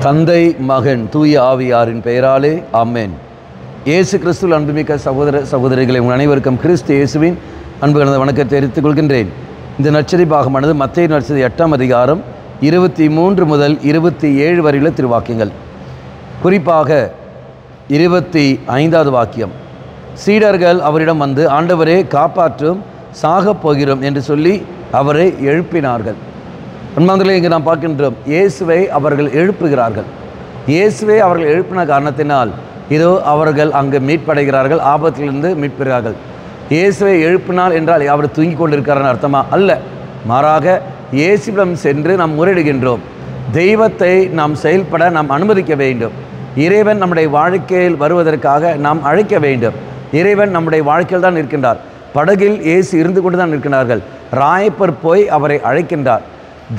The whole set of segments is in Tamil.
தந்தை மகன் தூய ஆவியாரின் பெயராலே ஆமென். இயேசு கிறிஸ்துவில் அன்புமிக்க சகோதர சகோதரிகளை உங்கள் அனைவருக்கும் கிறிஸ்து இயேசுவின் அன்பு கலந்த வணக்கத்தை தெரிவித்துக் கொள்கின்றேன். இந்த நற்செய்தி பாகமானது மத்தேயு நற்செய்தி 8ஆம் அதிகாரம் 23 முதல் 27 வரையுள்ள திருவாக்கியங்கள். குறிப்பாக 25வது வாக்கியம், சீடர்கள் அவரிடம் வந்து, ஆண்டவரே காப்பாற்றும், சாகப் போகிறோம் என்று சொல்லி அவரை எழுப்பினார்கள். அன்பார்ந்தவர்களே, இங்கு நாம் பார்க்கின்றோம், இயேசுவை அவர்கள் எழுப்புகிறார்கள். இயேசுவை அவர்கள் எழுப்பின காரணத்தினால் இதோ அவர்கள் அங்கு மீட்படைகிறார்கள், ஆபத்திலிருந்து மீட்பெறுகிறார்கள். இயேசுவை எழுப்பினால் என்றால் அவர் தூங்கி கொண்டிருக்கிறார் அர்த்தமா? அல்ல. மாறாக இயேசுவிடம் சென்று நாம் முறையிடுகின்றோம். தெய்வத்தை நாம் செயல்பட நாம் அனுமதிக்க வேண்டும். இறைவன் நம்முடைய வாழ்க்கையில் வருவதற்காக நாம் அழைக்க வேண்டும். இறைவன் நம்முடைய வாழ்க்கையில் தான் இருக்கின்றார். படகில் இயேசு இருந்து கொண்டு தான் இருக்கின்றார்கள். ராயப்பர் போய் அவரை அழைக்கின்றார்.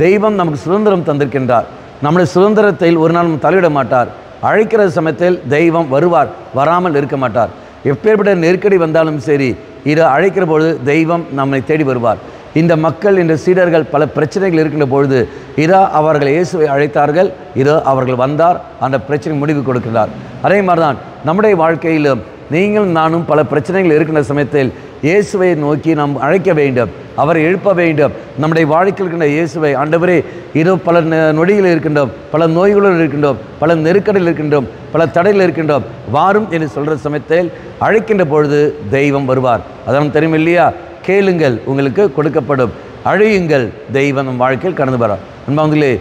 தெய்வம் நமக்கு சுதந்திரம் தந்திருக்கின்றார். நம்முடைய சுதந்திரத்தில் ஒரு நாள் தலையிட மாட்டார். அழைக்கிற சமயத்தில் தெய்வம் வருவார், வராமல் இருக்க மாட்டார். எப்பேற்பட்ட நெருக்கடி வந்தாலும் சரி, இதை அழைக்கிற பொழுது தெய்வம் நம்மை தேடி வருவார். இந்த மக்கள், இந்த சீடர்கள் பல பிரச்சனைகள் இருக்கின்ற பொழுது இதோ அவர்கள் இயேசுவை அழைத்தார்கள். இதோ அவர்கள் வந்தார், அந்த பிரச்சனை முடிவு கொடுக்கிறார். அதே மாதிரி தான் நம்முடைய வாழ்க்கையிலும் நீங்களும் நானும் பல பிரச்சனைகள் இருக்கின்ற சமயத்தில் இயேசுவை நோக்கி நாம் அழைக்க வேண்டும், அவரை எழுப்ப வேண்டும். நம்முடைய வாழ்க்கையில் இருக்கின்ற இயேசுவை, ஆண்டவரே இதோ பல நொடியில் இருக்கின்றோம், பல நோய்களுடன் இருக்கின்றோம், பல நெருக்கடியில் இருக்கின்றோம், பல தடையில் இருக்கின்றோம், வாரும் என்று சொல்கிற சமயத்தில் அழைக்கின்ற பொழுது தெய்வம் வருவார். அதனால் தெரியும் இல்லையா, கேளுங்கள் உங்களுக்கு கொடுக்கப்படும், அழையுங்கள், தெய்வம் நம் வாழ்க்கையில் கடந்து வரார். அன்பாங்களே,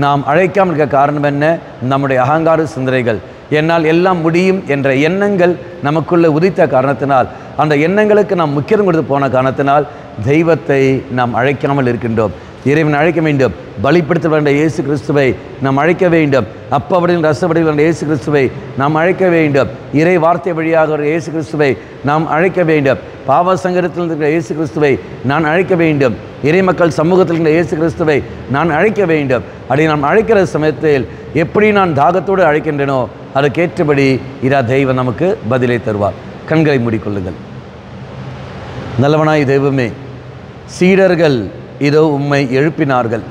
நாம் அழைக்காமல் இருக்க காரணம் என்ன? நம்முடைய அகங்கார சிந்தனைகள், என்னால் எல்லாம் முடியும் என்ற எண்ணங்கள் நமக்குள்ளே உதித்த காரணத்தினால், அந்த எண்ணங்களுக்கு நாம் முக்கியம் கொடுத்து போன காரணத்தினால் தெய்வத்தை நாம் அழைக்காமல் இருக்கின்றோம். இறைவன் அழைக்க வேண்டும். பலிப்படுத்த வேண்டிய இயேசு கிறிஸ்துவை நாம் அழைக்க வேண்டும். அப்பவடின் ரசவடியில் வேண்டிய இயேசு கிறிஸ்துவை நாம் அழைக்க வேண்டும். இறை வார்த்தை வழியாக இயேசு கிறிஸ்துவை நாம் அழைக்க வேண்டும். பாவ சங்கடத்தில் இருக்கிற இயேசு கிறிஸ்துவை நான் அழைக்க வேண்டும். இறை மக்கள் சமூகத்தில் இருக்கிற இயேசு கிறிஸ்துவை நான் அழைக்க வேண்டும். அப்படி நாம் அழைக்கிற சமயத்தில் எப்படி நான் தாகத்தோடு அழைக்கின்றனோ அதற்கேற்றபடி இதா தெய்வம் நமக்கு பதிலை தருவார். கண்களை மூடிக்கொள்ளுங்கள். நல்லவனாய் தெய்வமே, சீடர்கள் இதோ உம்மை எழுப்பினார்கள்,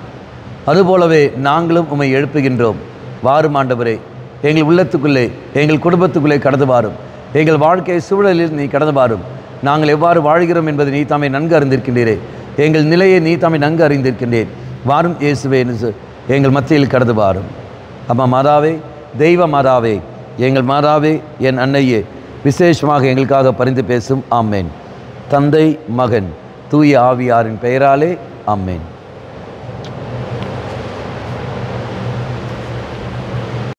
அதுபோலவே நாங்களும் உம்மை எழுப்புகின்றோம். வாரும் ஆண்டவரே, எங்கள் உள்ளத்துக்குள்ளே, எங்கள் குடும்பத்துக்குள்ளே கடந்து வாரும். எங்கள் வாழ்க்கை சூழலில் நீ கடந்து வாரும். நாங்கள் எவ்வாறு வாழ்கிறோம் என்பதை நீ தாமே நன்கு அறிந்திருக்கின்றீரே. எங்கள் நிலையை நீ தாமே நன்கு அறிந்திருக்கின்றேன். வாரும் இயேசுவே, எங்கள் மத்தியில் கடந்து வாரும். அம்மா மாதாவே, தெய்வ மாதாவே, எங்கள் மாதாவே, என் அன்னையே, விசேஷமாக எங்களுக்காக பரிந்து பேசும். ஆமேன். தந்தை மகன் தூய ஆவியாரின் பெயராலே ஆமேன்.